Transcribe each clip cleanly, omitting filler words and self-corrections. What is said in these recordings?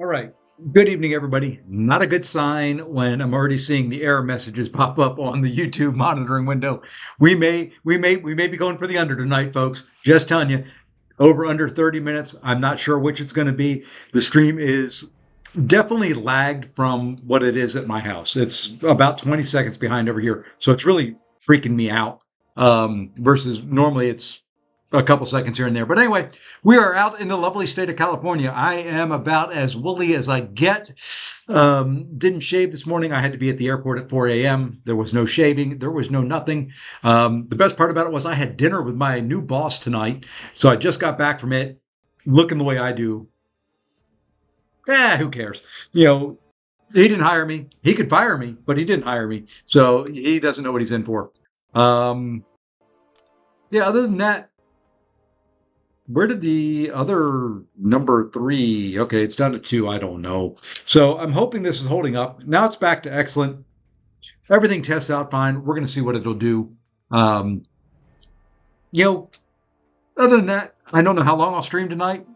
All right. Good evening, everybody. Not a good sign when I'm already seeing the error messages pop up on the YouTube monitoring window. We may be going for the under tonight, folks. Just telling you, over under 30 minutes. I'm not sure which it's going to be. The stream is definitely lagged from what it is at my house. It's about 20 seconds behind over here, so it's really freaking me out. Versus normally it's a couple seconds here and there. But anyway, we are out in the lovely state of California. I am about as woolly as I get. Didn't shave this morning. I had to be at the airport at 4 a.m. There was no shaving. There was no nothing. The best part about it was I had dinner with my new boss tonight. So I just got back from it, looking the way I do. Who cares? You know, he didn't hire me. He could fire me, but he didn't hire me. So he doesn't know what he's in for. Yeah, other than that, where did the other number 3? Okay, it's down to 2. I don't know. So I'm hoping this is holding up. Now it's back to excellent. Everything tests out fine. We're going to see what it'll do. Other than that, I don't know how long I'll stream tonight.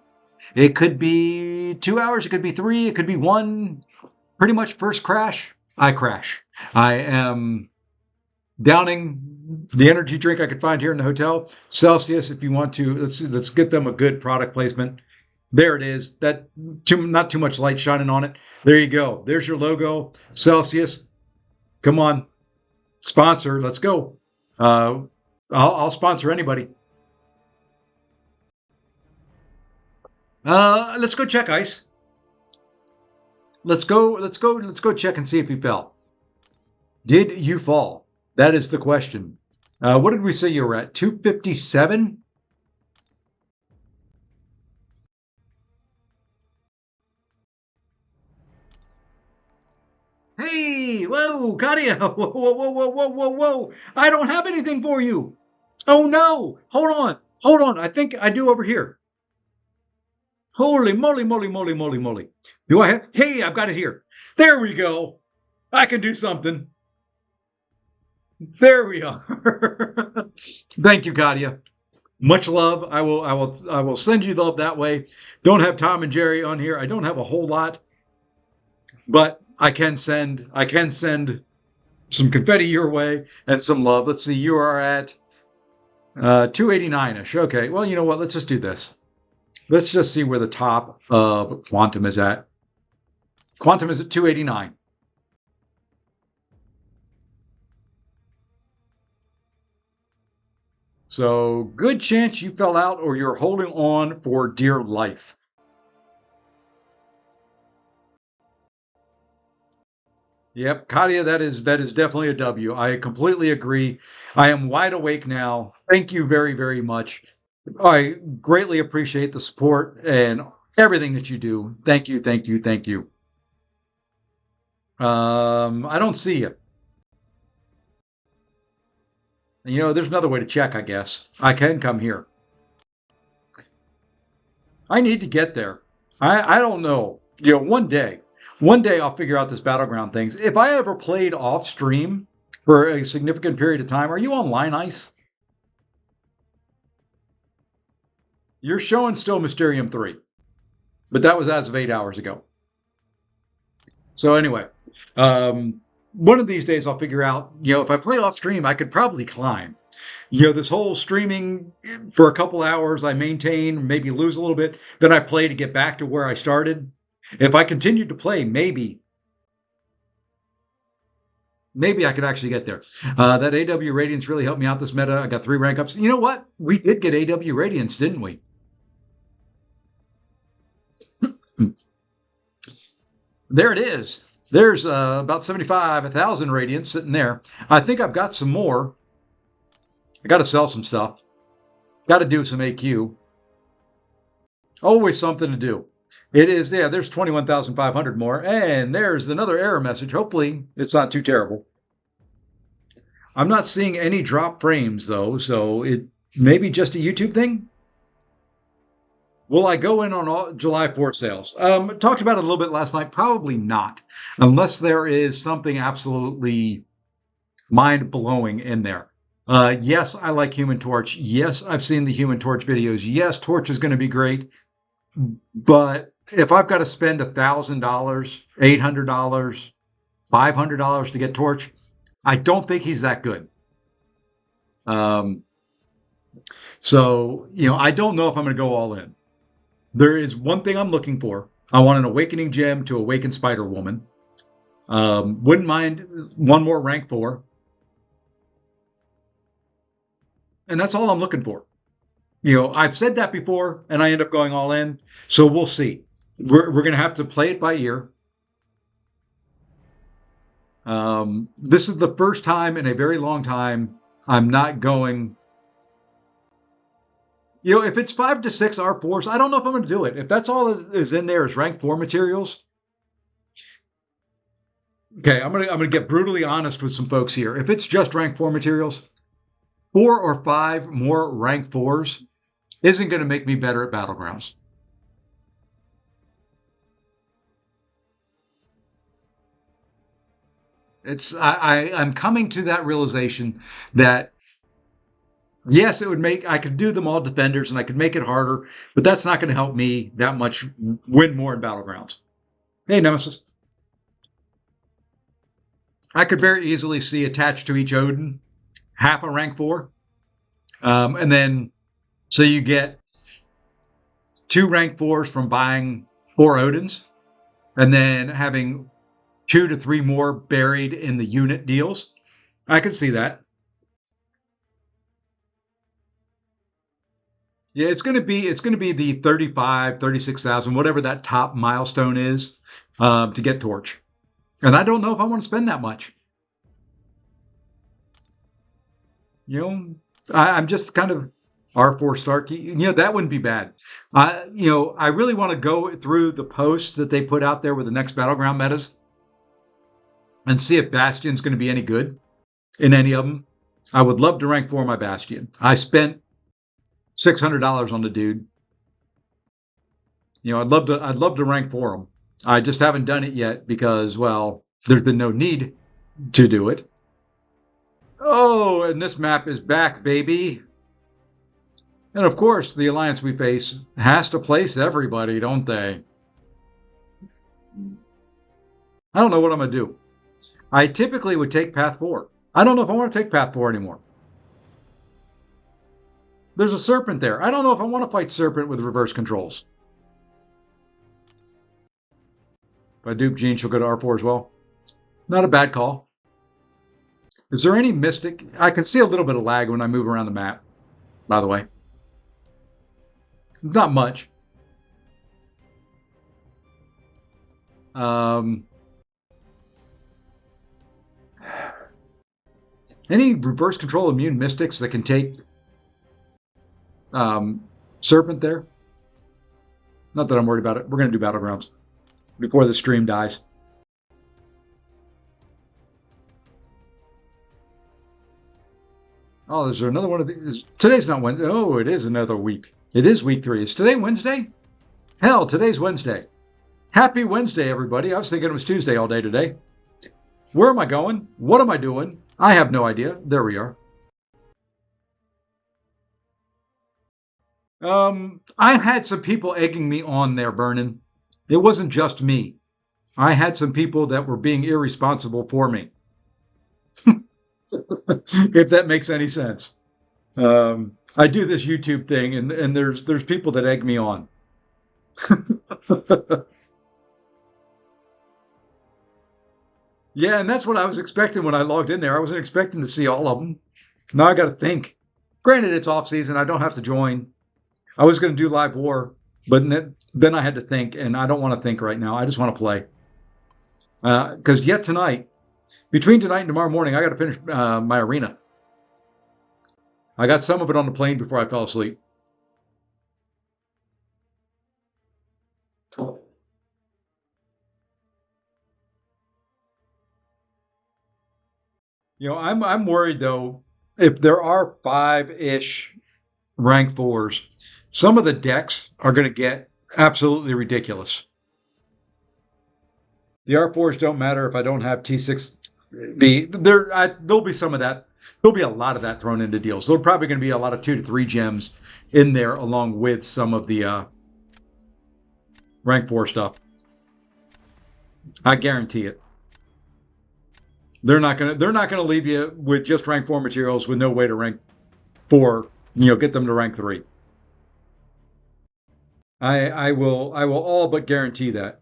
It could be 2 hours. It could be 3. It could be 1. Pretty much first crash, I crash. I am downing the energy drink I could find here in the hotel. Celsius, if you want to, let's get them a good product placement. There it is. Not too much light shining on it. There you go. There's your logo. Celsius. Come on. Sponsor. Let's go. I'll sponsor anybody. Let's go check ice. Let's go check and see if you fell. Did you fall? That is the question. What did we say you were at? 257? Hey, whoa, Katia. Whoa, whoa, whoa, whoa, whoa, whoa, whoa. I don't have anything for you. Oh, no. Hold on. I think I do over here. Holy moly, moly, moly, moly, moly. Do I have? Hey, I've got it here. There we go. I can do something. There we are. Thank you, Katia. Much love. I will send you love that way. Don't have Tom and Jerry on here. I don't have a whole lot, but I can send some confetti your way and some love. Let's see. You are at 289-ish. Okay. Well, you know what? Let's just do this. Let's just see where the top of Quantum is at. Quantum is at 289. So good chance you fell out or you're holding on for dear life. Yep, Katia, that is definitely a W. I completely agree. I am wide awake now. Thank you very, very much. I greatly appreciate the support and everything that you do. Thank you, thank you, thank you. I don't see you. You know, there's another way to check, I guess. I can come here. I need to get there. I don't know. You know, one day I'll figure out this Battleground things. If I ever played off stream for a significant period of time, are you on line ice? You're showing still Mysterium 3, but that was as of 8 hours ago. So anyway, one of these days I'll figure out, if I play off stream, I could probably climb. This whole streaming for a couple hours, I maintain, maybe lose a little bit, then I play to get back to where I started. If I continued to play, maybe I could actually get there. That AW Radiance really helped me out this meta. I got 3 rank ups. You know what? We did get AW Radiance, didn't we? There it is. There's about 75,000 Radiance sitting there. I think I've got some more. I got to sell some stuff. Got to do some AQ. Always something to do. It is, yeah, there's 21,500 more. And there's another error message. Hopefully it's not too terrible. I'm not seeing any drop frames, though, so it may be just a YouTube thing. Will I go in on all July 4th sales? Talked about it a little bit last night. Probably not, unless there is something absolutely mind-blowing in there. Yes, I like Human Torch. Yes, I've seen the Human Torch videos. Yes, Torch is going to be great. But if I've got to spend $1,000, $800, $500 to get Torch, I don't think he's that good. Um, so, I don't know if I'm going to go all in. There is one thing I'm looking for. I want an Awakening Gem to awaken Spider-Woman. Wouldn't mind one more rank 4. And that's all I'm looking for. I've said that before, and I end up going all in. So we'll see. We're going to have to play it by ear. This is the first time in a very long time I'm not going. If it's 5 to 6 R4s, I don't know if I'm going to do it. If that's all that is in there is rank 4 materials. Okay, I'm gonna get brutally honest with some folks here. If it's just rank 4 materials, 4 or 5 more rank 4s isn't going to make me better at Battlegrounds. I'm coming to that realization that yes, I could do them all defenders and I could make it harder, but that's not going to help me that much win more in Battlegrounds. Hey, Nemesis. I could very easily see attached to each Odin half a rank 4. And then, so you get 2 rank 4s from buying 4 Odins, and then having 2 to 3 more buried in the unit deals. I could see that. Yeah, it's going to be the 35, 36,000, whatever that top milestone is, to get Torch. And I don't know if I want to spend that much. I'm just kind of R4 Starkey. That wouldn't be bad. I really want to go through the posts that they put out there with the next Battleground metas and see if Bastion's going to be any good in any of them. I would love to rank 4 my Bastion. I spent $600 on the dude. I'd love to rank 4 him. I just haven't done it yet because, well, there's been no need to do it. Oh, and this map is back, baby. And of course, the alliance we face has to place everybody, don't they? I don't know what I'm going to do. I typically would take Path 4. I don't know if I want to take Path 4 anymore. There's a Serpent there. I don't know if I want to fight Serpent with reverse controls. If I dupe Jean, she'll go to R4 as well. Not a bad call. Is there any Mystic? I can see a little bit of lag when I move around the map, by the way. Not much. Any reverse control immune Mystics that can take Serpent there? Not that I'm worried about it. We're going to do Battlegrounds before the stream dies. Oh, is there another one of these? Today's not Wednesday. Oh, it is another week. It is week 3. Is today Wednesday? Hell, today's Wednesday. Happy Wednesday, everybody. I was thinking it was Tuesday all day today. Where am I going? What am I doing? I have no idea. There we are. I had some people egging me on there, Vernon. It wasn't just me. I had some people that were being irresponsible for me. If that makes any sense. I do this YouTube thing, and there's people that egg me on. Yeah, and that's what I was expecting when I logged in there. I wasn't expecting to see all of them. Now I got to think. Granted, it's off season. I don't have to join. I was going to do live war, but then I had to think, and I don't want to think right now. I just want to play. Because yet tonight, between tonight and tomorrow morning, I got to finish my arena. I got some of it on the plane before I fell asleep. I'm worried though. If there are 5-ish rank 4s, some of the decks are going to get absolutely ridiculous. The R4s don't matter if I don't have T6B. There'll be some of that. There'll be a lot of that thrown into deals. There's probably going to be a lot of 2 to 3 gems in there along with some of the rank 4 stuff. I guarantee it. They're not gonna leave you with just rank 4 materials with no way to rank 4. Get them to rank 3. I will all but guarantee that.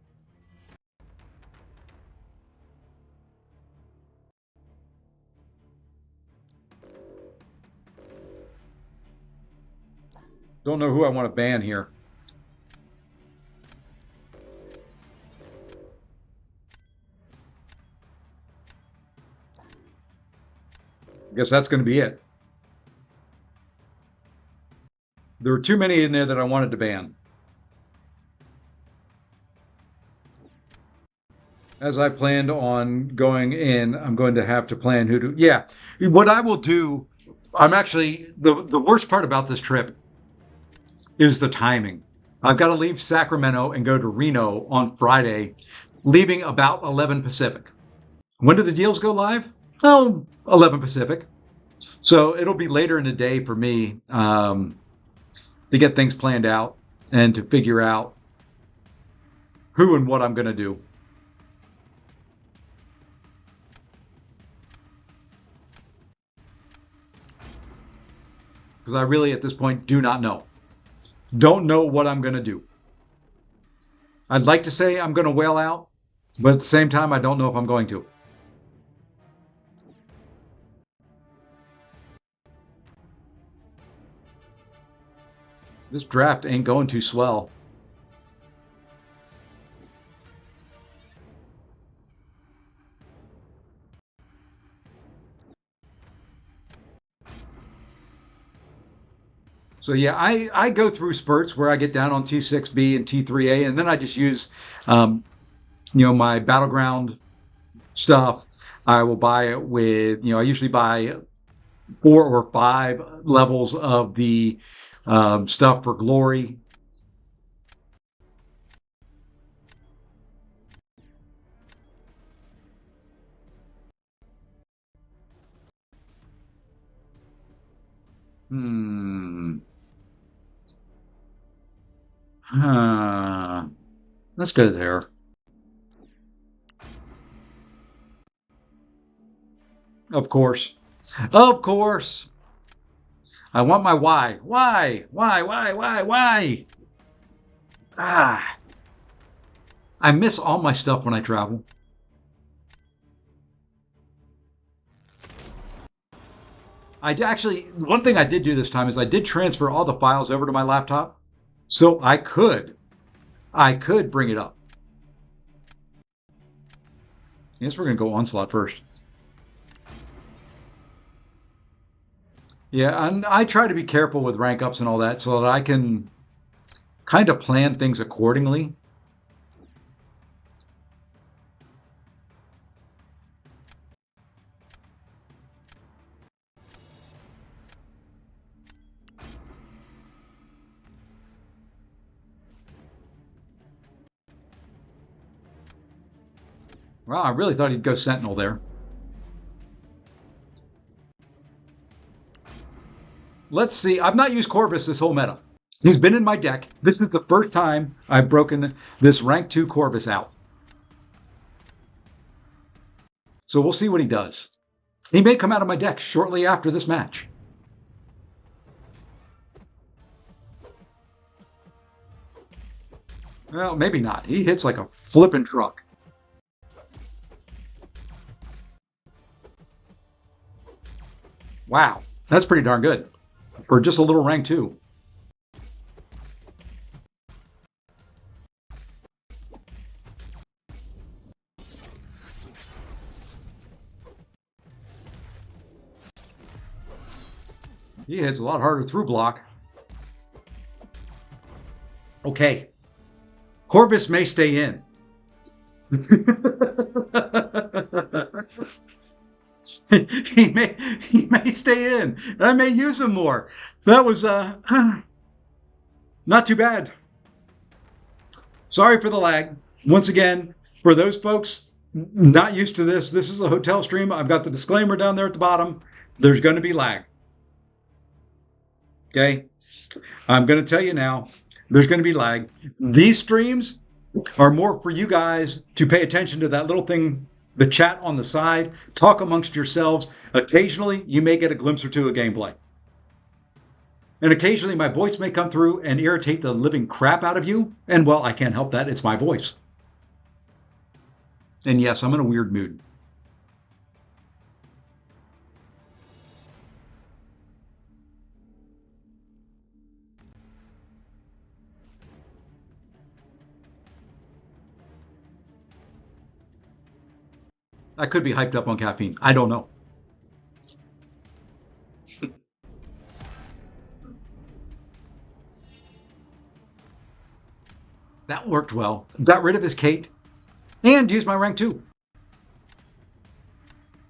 Don't know who I want to ban here. I guess that's going to be it. There were too many in there that I wanted to ban. As I planned on going in, I'm going to have to plan who to... Yeah, what I will do... I'm actually... The worst part about this trip is the timing. I've got to leave Sacramento and go to Reno on Friday, leaving about 11 Pacific. When do the deals go live? Oh, 11 Pacific. So it'll be later in the day for me to get things planned out and to figure out who and what I'm going to do. Because I really, at this point, do not know. Don't know what I'm going to do. I'd like to say I'm going to whale out, but at the same time, I don't know if I'm going to. This draft ain't going too swell. So yeah, I go through spurts where I get down on T6B and T3A, and then I just use, my Battleground stuff. I will buy it with, I usually buy 4 or 5 levels of the stuff for glory. Let's go there. Of course. Of course. I want my why. Why? Why? Ah. I miss all my stuff when I travel. One thing I did do this time is I did transfer all the files over to my laptop. So I could bring it up. I guess we're going to go Onslaught first. Yeah, and I try to be careful with rank ups and all that so that I can kind of plan things accordingly. Wow, I really thought he'd go Sentinel there. Let's see. I've not used Corvus this whole meta. He's been in my deck. This is the first time I've broken this rank 2 Corvus out. So we'll see what he does. He may come out of my deck shortly after this match. Well, maybe not. He hits like a flippin' truck. Wow, that's pretty darn good for just a little rank 2. He hits a lot harder through block. Okay. Corvus may stay in. he may stay in. And I may use him more. That was not too bad. Sorry for the lag. Once again, for those folks not used to this is a hotel stream. I've got the disclaimer down there at the bottom. There's going to be lag. Okay? I'm going to tell you now, there's going to be lag. These streams are more for you guys to pay attention to that little thing, the chat on the side, talk amongst yourselves. Occasionally, you may get a glimpse or two of gameplay. And occasionally, my voice may come through and irritate the living crap out of you. And well, I can't help that. It's my voice. And yes, I'm in a weird mood. I could be hyped up on caffeine. I don't know. That worked well. Got rid of his Kate and used my rank 2.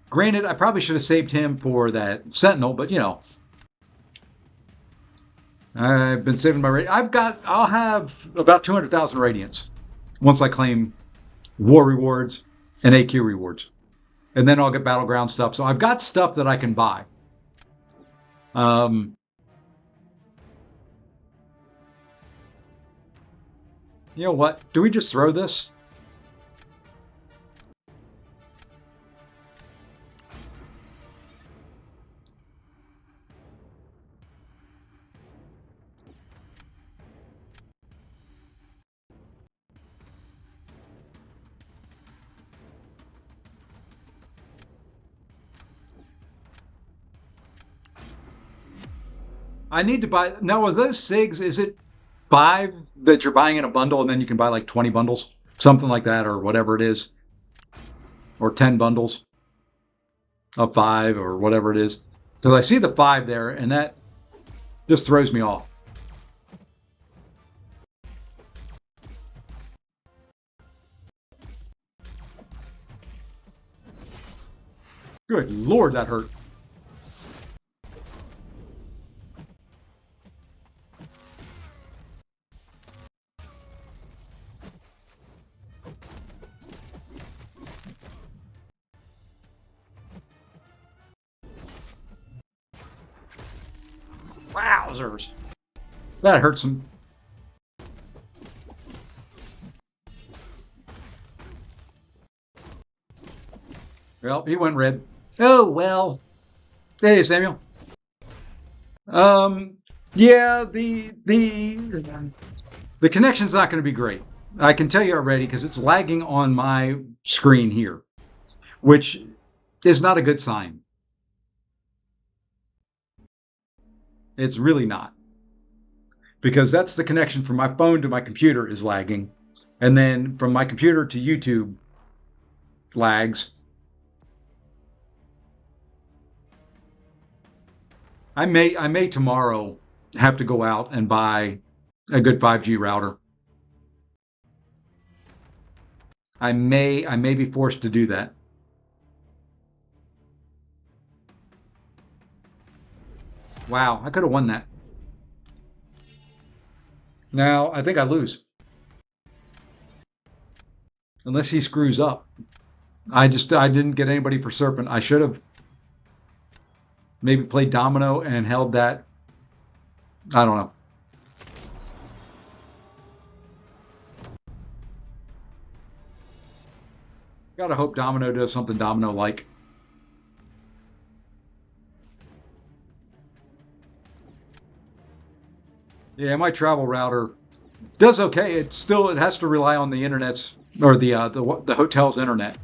Granted, I probably should have saved him for that Sentinel, but you know. I've been saving my I'll have about 200,000 radiance once I claim war rewards and AQ rewards. And then I'll get Battleground stuff. So I've got stuff that I can buy. You know what? Do we just throw this? I need to buy. Now, are those SIGs? Is it 5 that you're buying in a bundle and then you can buy like 20 bundles? Something like that, or whatever it is. Or 10 bundles of 5 or whatever it is. Because I see the 5 there and that just throws me off. Good Lord, that hurt. Wowzers. That hurts some. Well, he went red. Oh, well. Hey, Samuel. Yeah, the connection's not going to be great. I can tell you already because it's lagging on my screen here, which is not a good sign. It's really not. Because that's the connection from my phone to my computer is lagging. And then from my computer to YouTube lags. I may tomorrow have to go out and buy a good 5G router. I may be forced to do that. Wow, I could have won that. Now, I think I lose. Unless he screws up. I didn't get anybody for Serpent. I should have maybe played Domino and held that. I don't know. Gotta hope Domino does something Domino-like. Yeah, my travel router does okay. It has to rely on the internet's or the hotel's internet.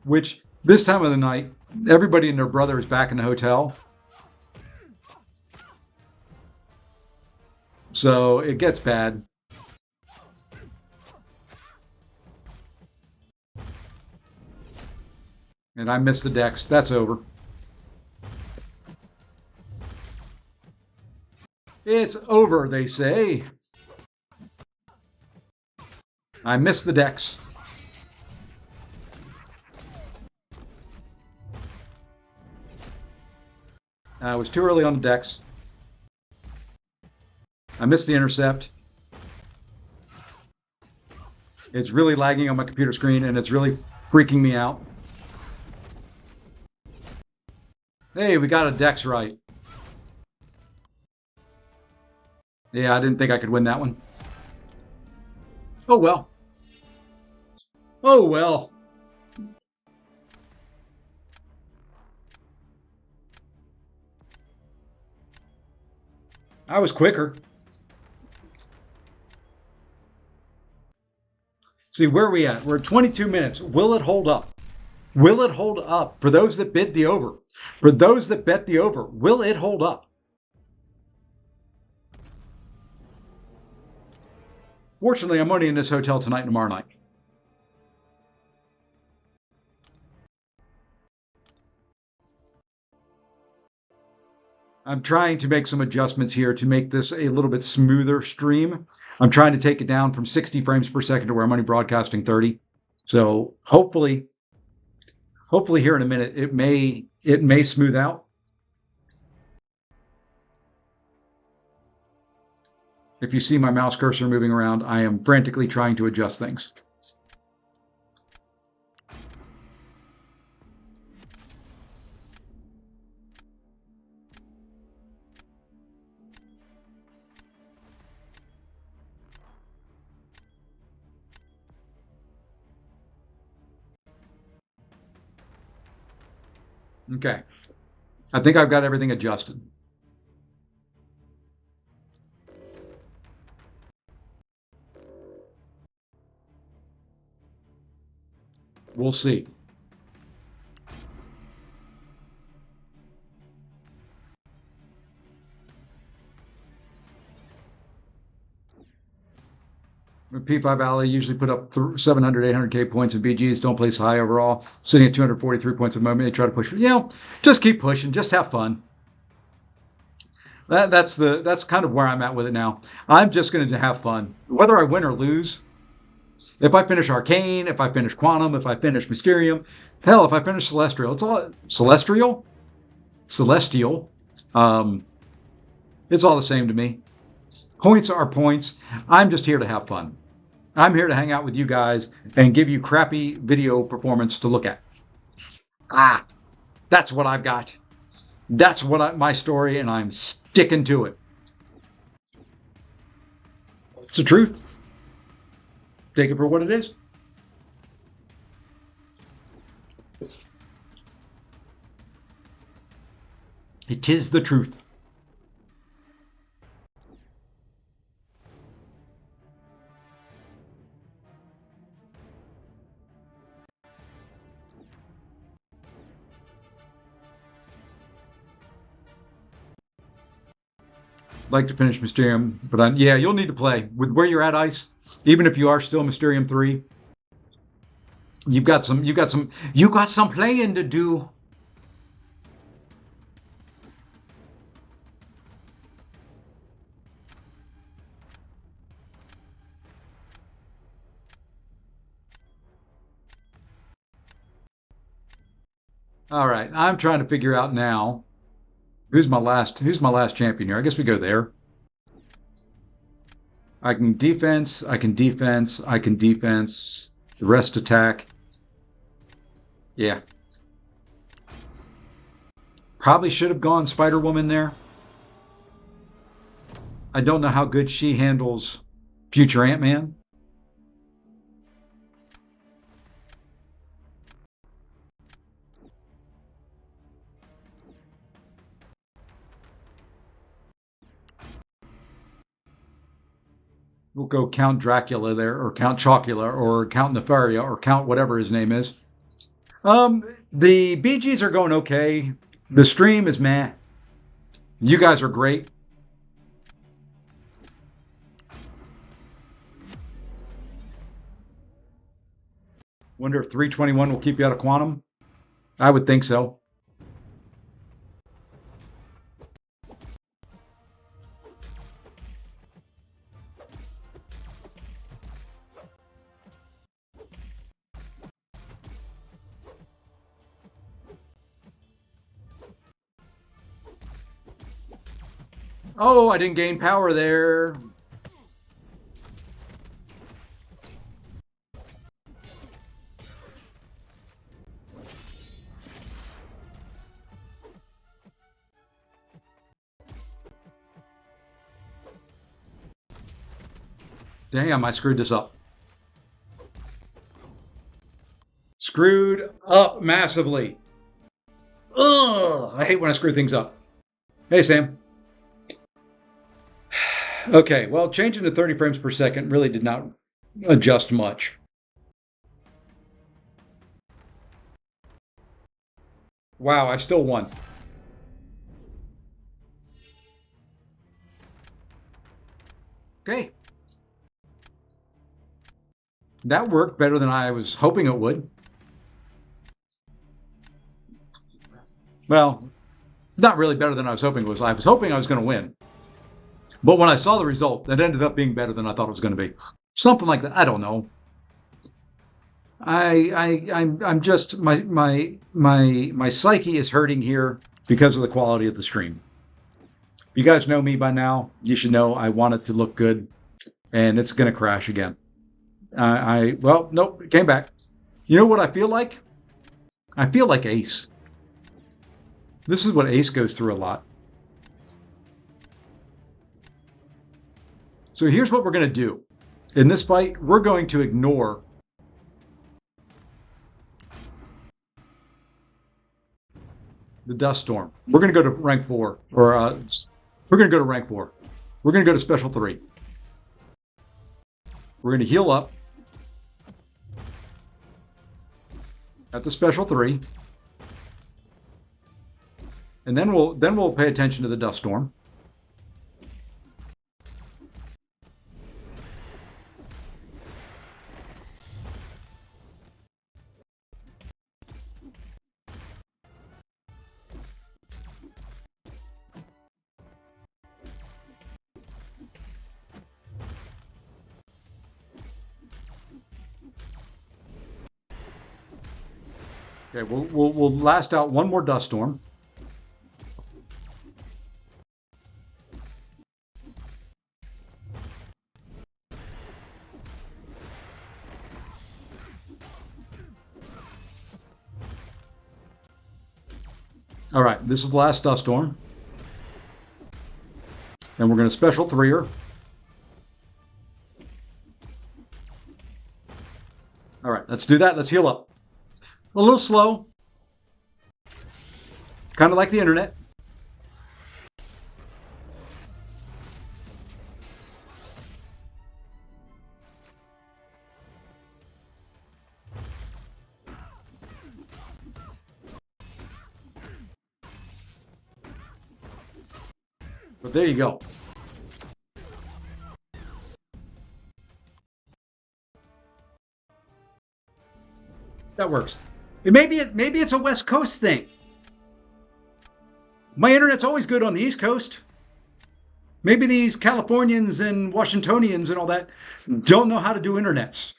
Which this time of the night, everybody and their brother is back in the hotel. So it gets bad. And I missed the decks. That's over. It's over, they say. I missed the decks. I was too early on the decks. I missed the intercept. It's really lagging on my computer screen, and it's really freaking me out. Hey, we got a dex right. Yeah, I didn't think I could win that one. Oh well. Oh well. I was quicker. See, where are we at? We're at 22 minutes. Will it hold up? Will it hold up for those that bid the over? For those that bet the over, will it hold up? Fortunately, I'm only in this hotel tonight and tomorrow night. I'm trying to make some adjustments here to make this a little bit smoother stream. I'm trying to take it down from 60 frames per second to where I'm only broadcasting 30. So hopefully here in a minute it may smooth out. If you see my mouse cursor moving around, I am frantically trying to adjust things. Okay. I think I've got everything adjusted. We'll see. P5 Alley usually put up 700, 800K points in BGs, don't place high overall, sitting at 243 points at the moment. They try to push, just keep pushing, just have fun. That's kind of where I'm at with it now. I'm just going to have fun, whether I win or lose. If I finish Arcane, if I finish Quantum, if I finish Mysterium, hell, if I finish Celestial, it's all Celestial. Um, it's all the same to me. Points are points. I'm just here to have fun. I'm here to hang out with you guys and give you crappy video performance to look at. Ah, that's what I've got. That's my story, and I'm sticking to it. It's the truth. Take it for what it is. It is the truth. Like to finish Mysterium, but yeah, you'll need to play with where you're at, Ice. Even if you are still Mysterium 3, you got some playing to do. All right, I'm trying to figure out now who's my last champion here. I guess we go there. I can defense, I can defense, I can defense. The rest attack. Yeah. Probably should have gone Spider Woman there. I don't know how good she handles future Ant-Man. We'll go Count Dracula there, or Count Chocula, or Count Nefaria, or Count whatever his name is. The BGs are going okay. The stream is meh. You guys are great. Wonder if 321 will keep you out of Quantum? I would think so. Oh, I didn't gain power there. Damn, I screwed this up. Screwed up massively. Ugh, I hate when I screw things up. Hey, Sam. Okay, well, changing to 30 frames per second really did not adjust much. Wow, I still won. Okay. That worked better than I was hoping it would. Well, not really better than I was hoping it was. I was hoping I was going to win. But when I saw the result, it ended up being better than I thought it was going to be. Something like that. I don't know. I'm just my psyche is hurting here because of the quality of the stream. You guys know me by now. You should know I want it to look good, and it's going to crash again. Well, nope, it came back. You know what I feel like? I feel like Ace. This is what Ace goes through a lot. So here's what we're going to do. In this fight, we're going to ignore the Dust Storm. We're going to go to rank 4, or we're going to go to rank 4. We're going to go to special 3. We're going to heal up at the special 3. And then we'll pay attention to the Dust Storm. Okay, we'll last out one more Dust Storm. All right, this is the last Dust Storm. And we're going to special 3-er. All right, let's do that. Let's heal up. A little slow. Kind of like the internet. But there you go. That works. Maybe it's a West Coast thing. My internet's always good on the East Coast. Maybe these Californians and Washingtonians and all that don't know how to do internets.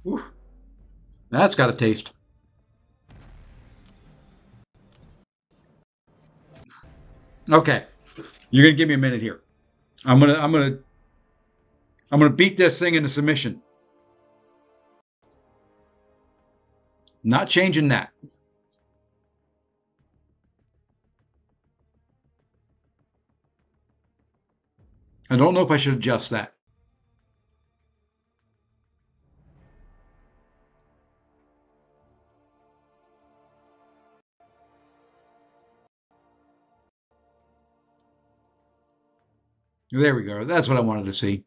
Ooh, that's got a taste. Okay, you're gonna give me a minute here. I'm gonna beat this thing into submission. Not changing that. I don't know if I should adjust that. There we go. That's what I wanted to see.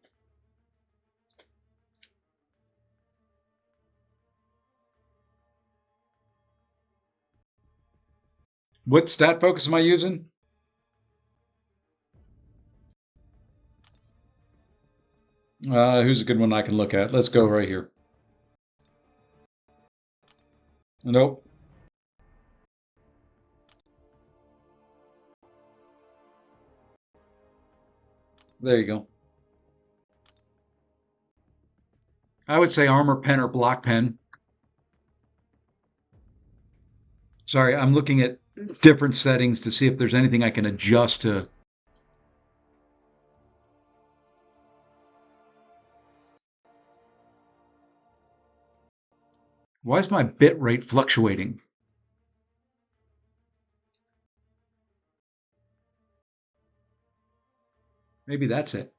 What stat focus am I using? Who's a good one I can look at? Let's go right here. Nope. There you go. I would say armor pen or block pen. Sorry, I'm looking at different settings to see if there's anything I can adjust to. Why is my bit rate fluctuating? Maybe that's it.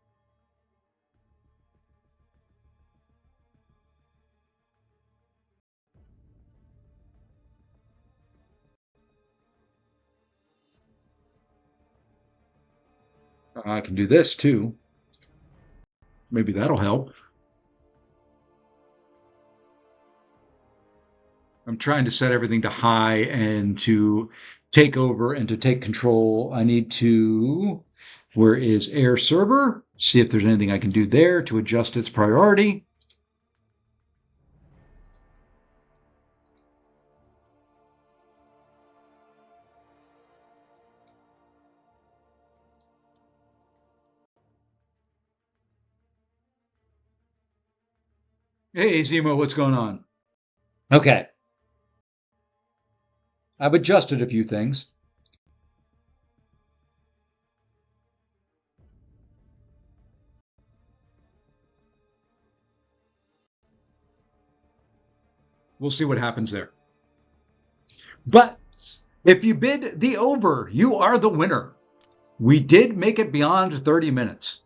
I can do this too. Maybe that'll help. I'm trying to set everything to high and to take over and to take control. I need to, where is air server? See if there's anything I can do there to adjust its priority. Hey, Zemo, what's going on? Okay. I've adjusted a few things. We'll see what happens there. But if you bid the over, you are the winner. We did make it beyond 30 minutes.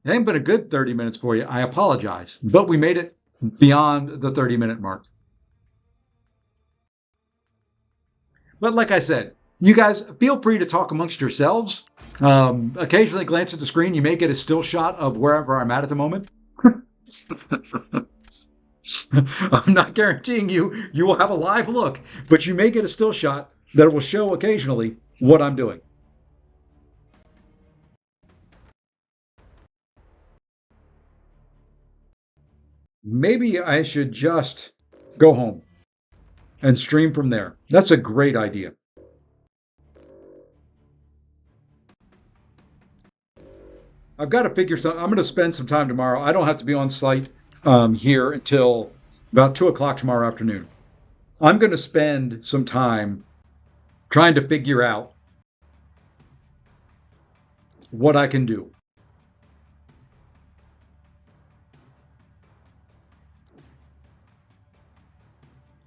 It ain't been a good 30 minutes for you. I apologize. But we made it beyond the 30-minute mark. But like I said, you guys feel free to talk amongst yourselves. Occasionally glance at the screen. You may get a still shot of wherever I'm at the moment. I'm not guaranteeing you will have a live look, but you may get a still shot that will show occasionally what I'm doing. Maybe I should just go home and stream from there. That's a great idea. I've got to figure something. I'm going to spend some time tomorrow. I don't have to be on site here until about 2 o'clock tomorrow afternoon. I'm going to spend some time trying to figure out what I can do.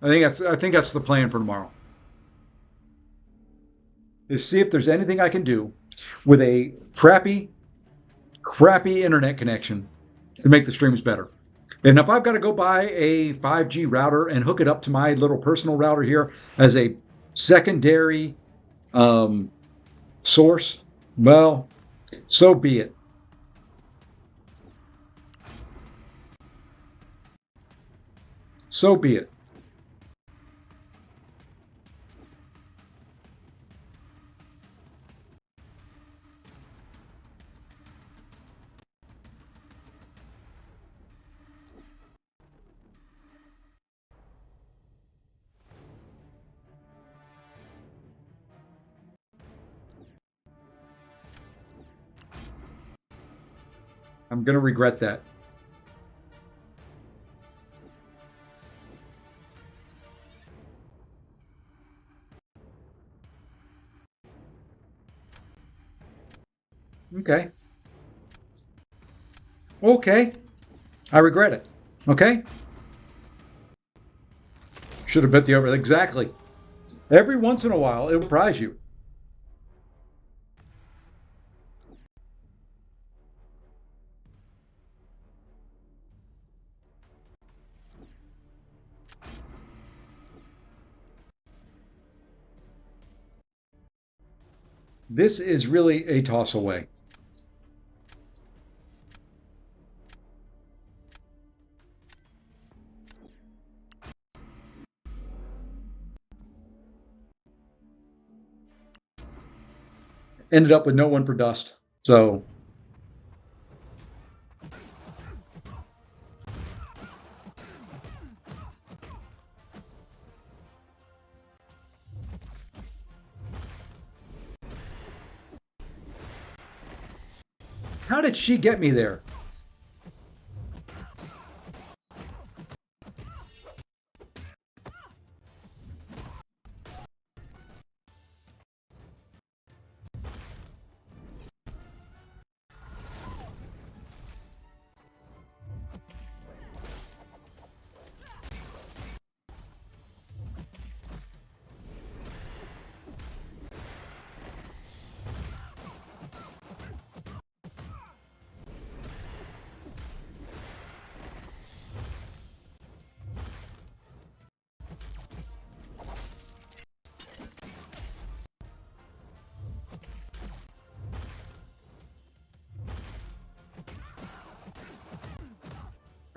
I think that's the plan for tomorrow. Is see if there's anything I can do with a crappy internet connection to make the streams better. And if I've got to go buy a 5G router and hook it up to my little personal router here as a secondary source, well, so be it. So be it. I'm going to regret that. Okay. Okay. I regret it. Okay. Should have bet the over. Exactly. Every once in a while, it will surprise you. This is really a toss away. Ended up with no one for dust. So how did she get me there?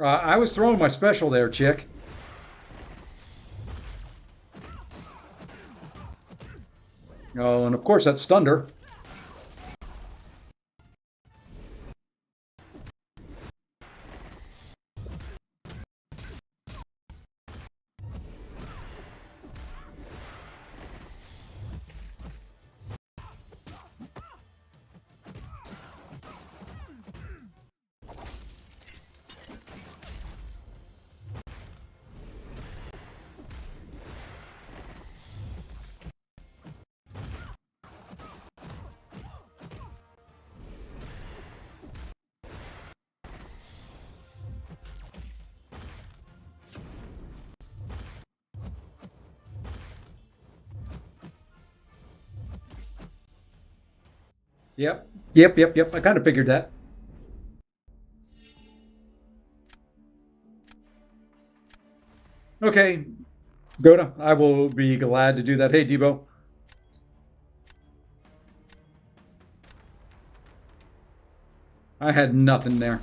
I was throwing my special there, chick. Oh, and of course that stunned her. Yep. Yep. I kind of figured that. Okay, Goda, I will be glad to do that. Hey, Debo. I had nothing there.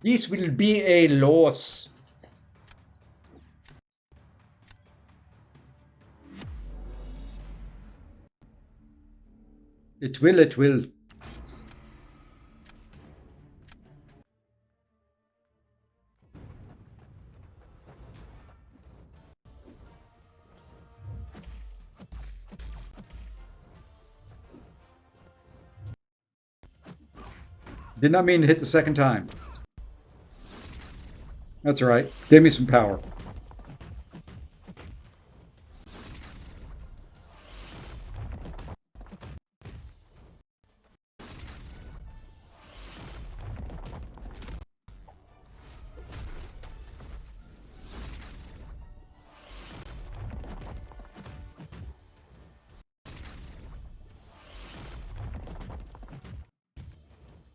This will be a loss. It will, it will. Did not mean to hit the second time. That's all right. Gave me some power.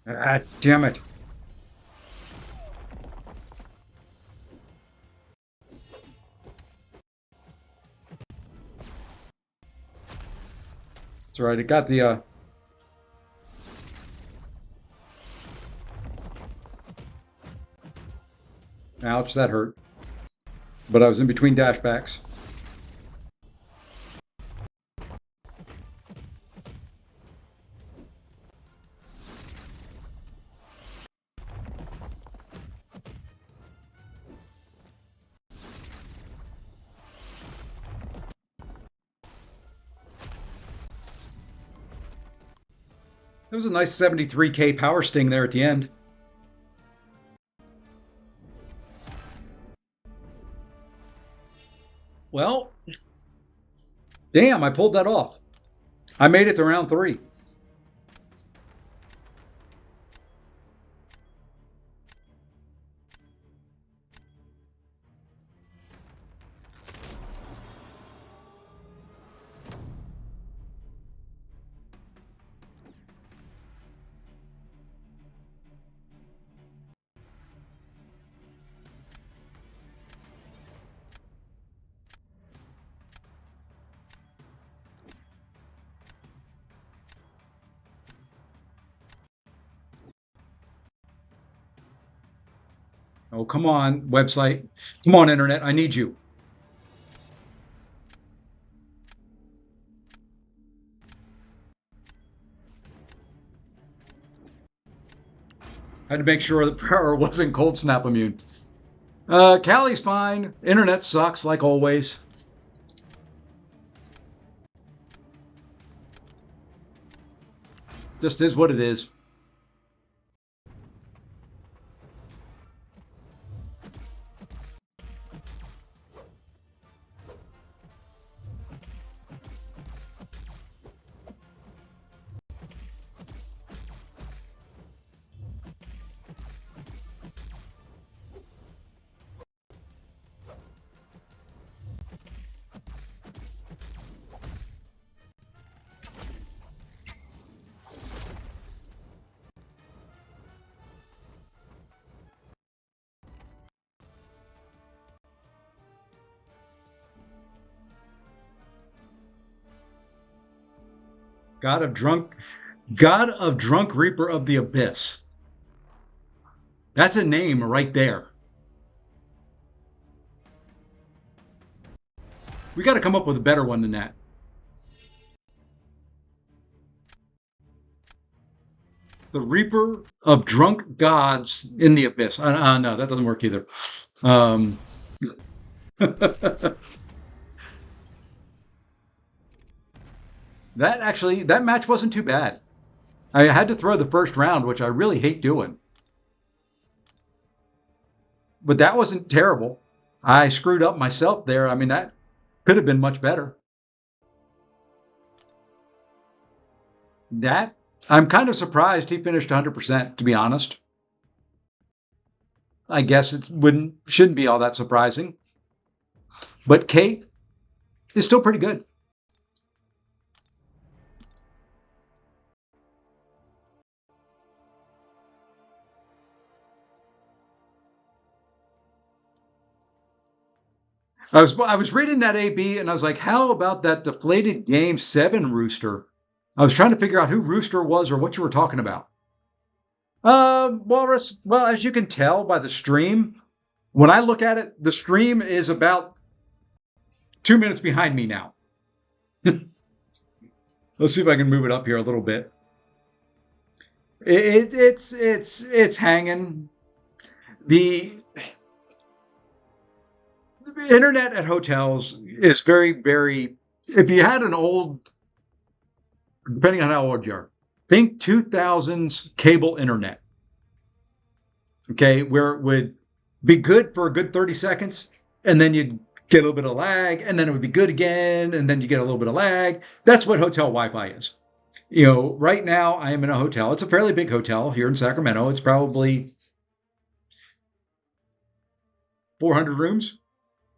Ah, damn it. That's all right. It got the ouch, that hurt. But I was in between dashbacks. It was a nice 73K power sting there at the end. Well, damn, I pulled that off. I made it to round 3. Oh, come on, website. Come on, internet. I need you. I had to make sure the power wasn't cold snap immune. Callie's fine. Internet sucks, like always. Just is what it is. God of Drunk Reaper of the Abyss. That's a name right there. We got to come up with a better one than that. The Reaper of Drunk Gods in the Abyss. No, that doesn't work either. That that match wasn't too bad. I had to throw the first round, which I really hate doing. But that wasn't terrible. I screwed up myself there. I mean, that could have been much better. That, I'm kind of surprised he finished 100%, to be honest. I guess it shouldn't be all that surprising. But Kate is still pretty good. I was reading that AB and I was like, how about that deflated game 7 Rooster? I was trying to figure out who Rooster was or what you were talking about. Walrus, well, as you can tell by the stream, when I look at it, the stream is about 2 minutes behind me now. Let's see if I can move it up here a little bit. It's hanging. The internet at hotels is very, very. If you had an old, depending on how old you are, think 2000s cable internet. Okay, where it would be good for a good 30 seconds, and then you'd get a little bit of lag, and then it would be good again, and then you get a little bit of lag. That's what hotel Wi-Fi is. You know, right now I am in a hotel. It's a fairly big hotel here in Sacramento. It's probably 400 rooms,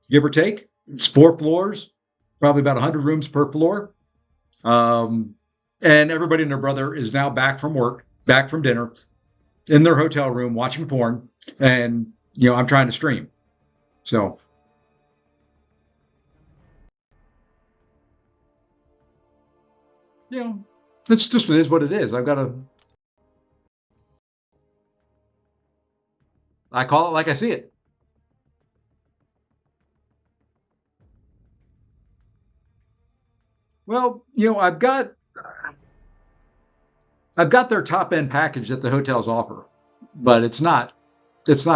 give or take. It's 4 floors, probably about 100 rooms per floor. And everybody and their brother is now back from work, back from dinner, in their hotel room watching porn. And, you know, I'm trying to stream. So, you know, it's just, it is what it is. I call it like I see it. Well, you know, I've got their top end package that the hotels offer, but it's not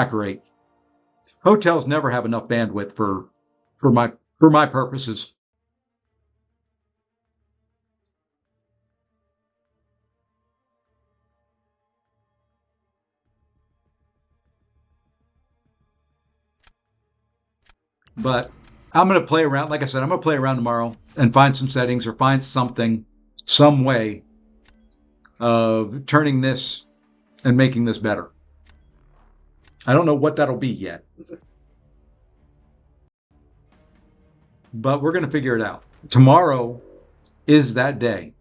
great. Hotels never have enough bandwidth for my purposes. But I'm going to play around. Like I said, I'm going to play around tomorrow and find some settings or find something, some way of turning this and making this better. I don't know what that'll be yet, but we're going to figure it out. Tomorrow is that day.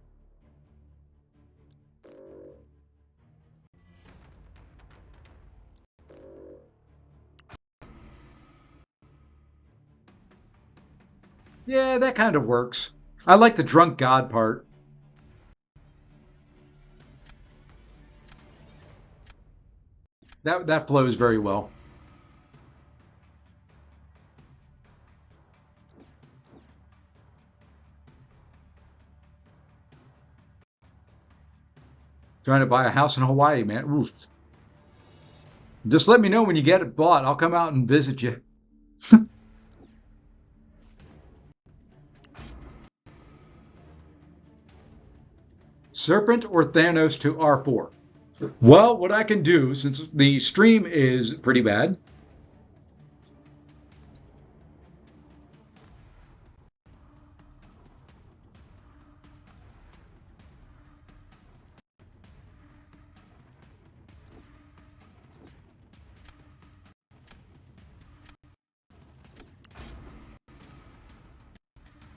Yeah, that kind of works. I like the drunk god part. That flows very well. Trying to buy a house in Hawaii, man. Oof. Just let me know when you get it bought. I'll come out and visit you. Serpent or Thanos to R4? Well, what I can do, since the stream is pretty bad,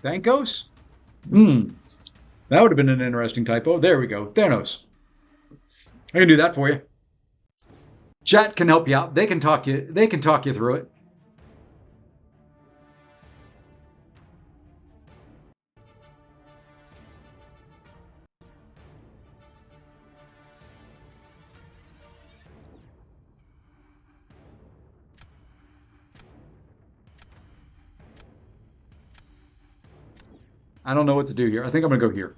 Thankos? That would have been an interesting typo. There we go. Thanos. I can do that for you. Chat can help you out. They can talk you through it. I don't know what to do here. I think I'm going to go here.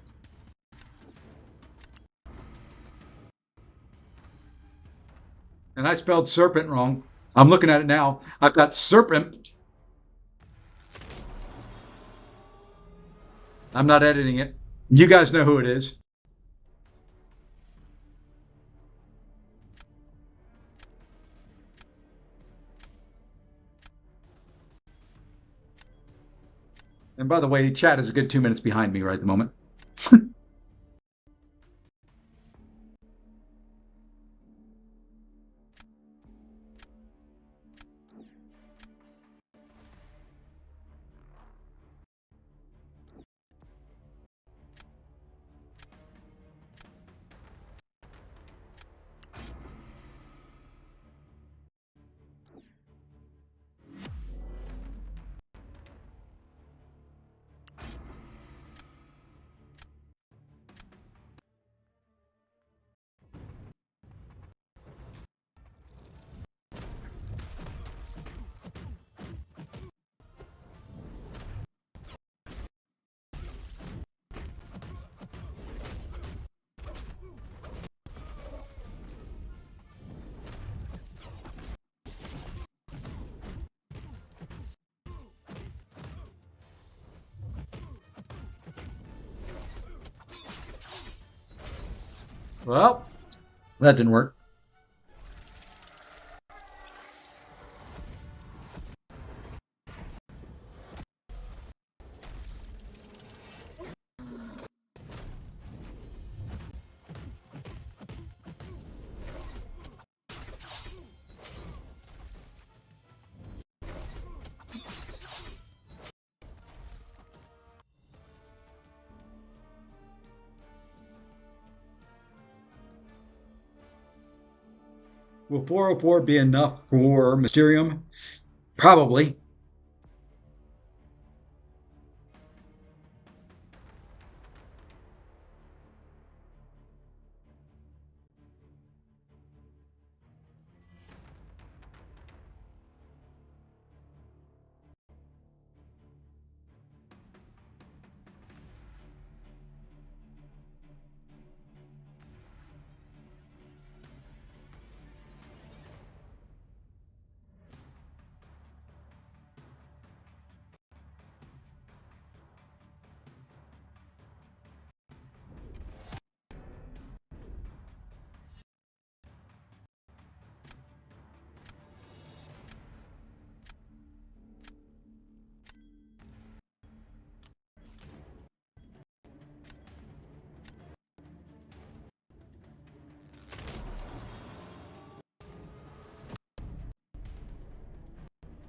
And I spelled serpent wrong. I'm looking at it now. I've got serpent. I'm not editing it. You guys know who it is. And by the way, chat is a good 2 minutes behind me right at the moment. Well, that didn't work. Will 404 be enough for Mysterium? Probably.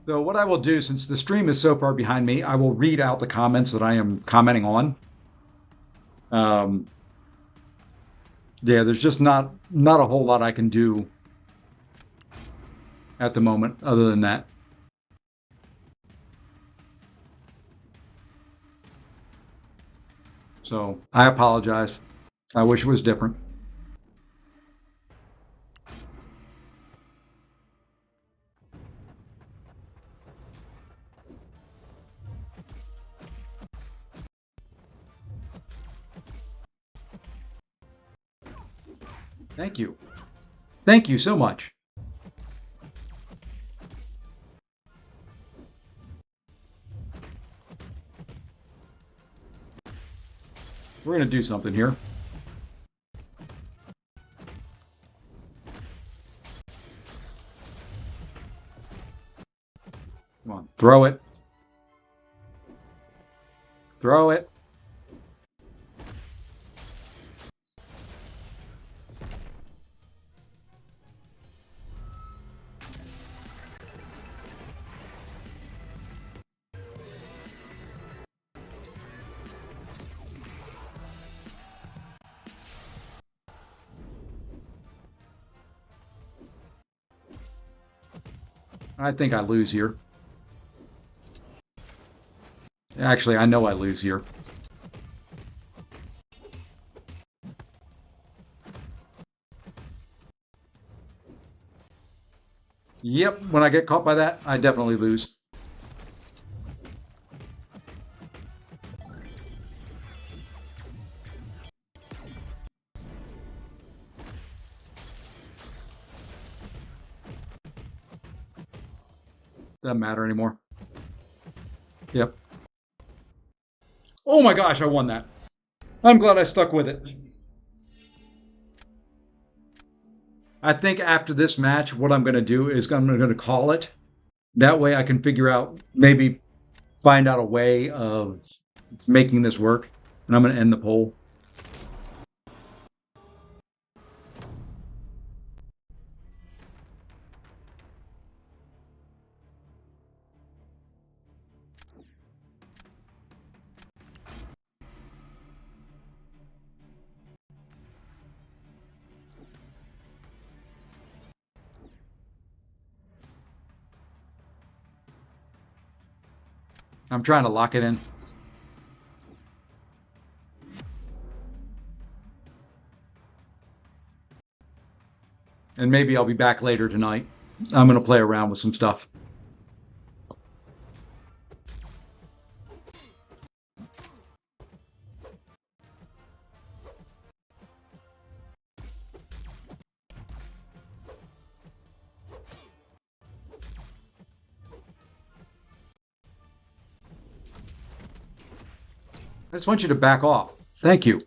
So what I will do, since the stream is so far behind me, I will read out the comments that I am commenting on. Um, yeah, there's just not a whole lot I can do at the moment other than that. So I apologize. I wish it was different. Thank you. Thank you so much. We're going to do something here. Come on, throw it. Throw it. I think I lose here. Actually, I know I lose here. Yep, when I get caught by that, I definitely lose. Doesn't matter anymore. Yep. Oh my gosh, I won that. I'm glad I stuck with it. I think after this match, what I'm going to do is I'm going to call it. That way I can figure out, maybe find out a way of making this work. And I'm going to end the poll. I'm trying to lock it in. And maybe I'll be back later tonight. I'm going to play around with some stuff. I just want you to back off. Thank you.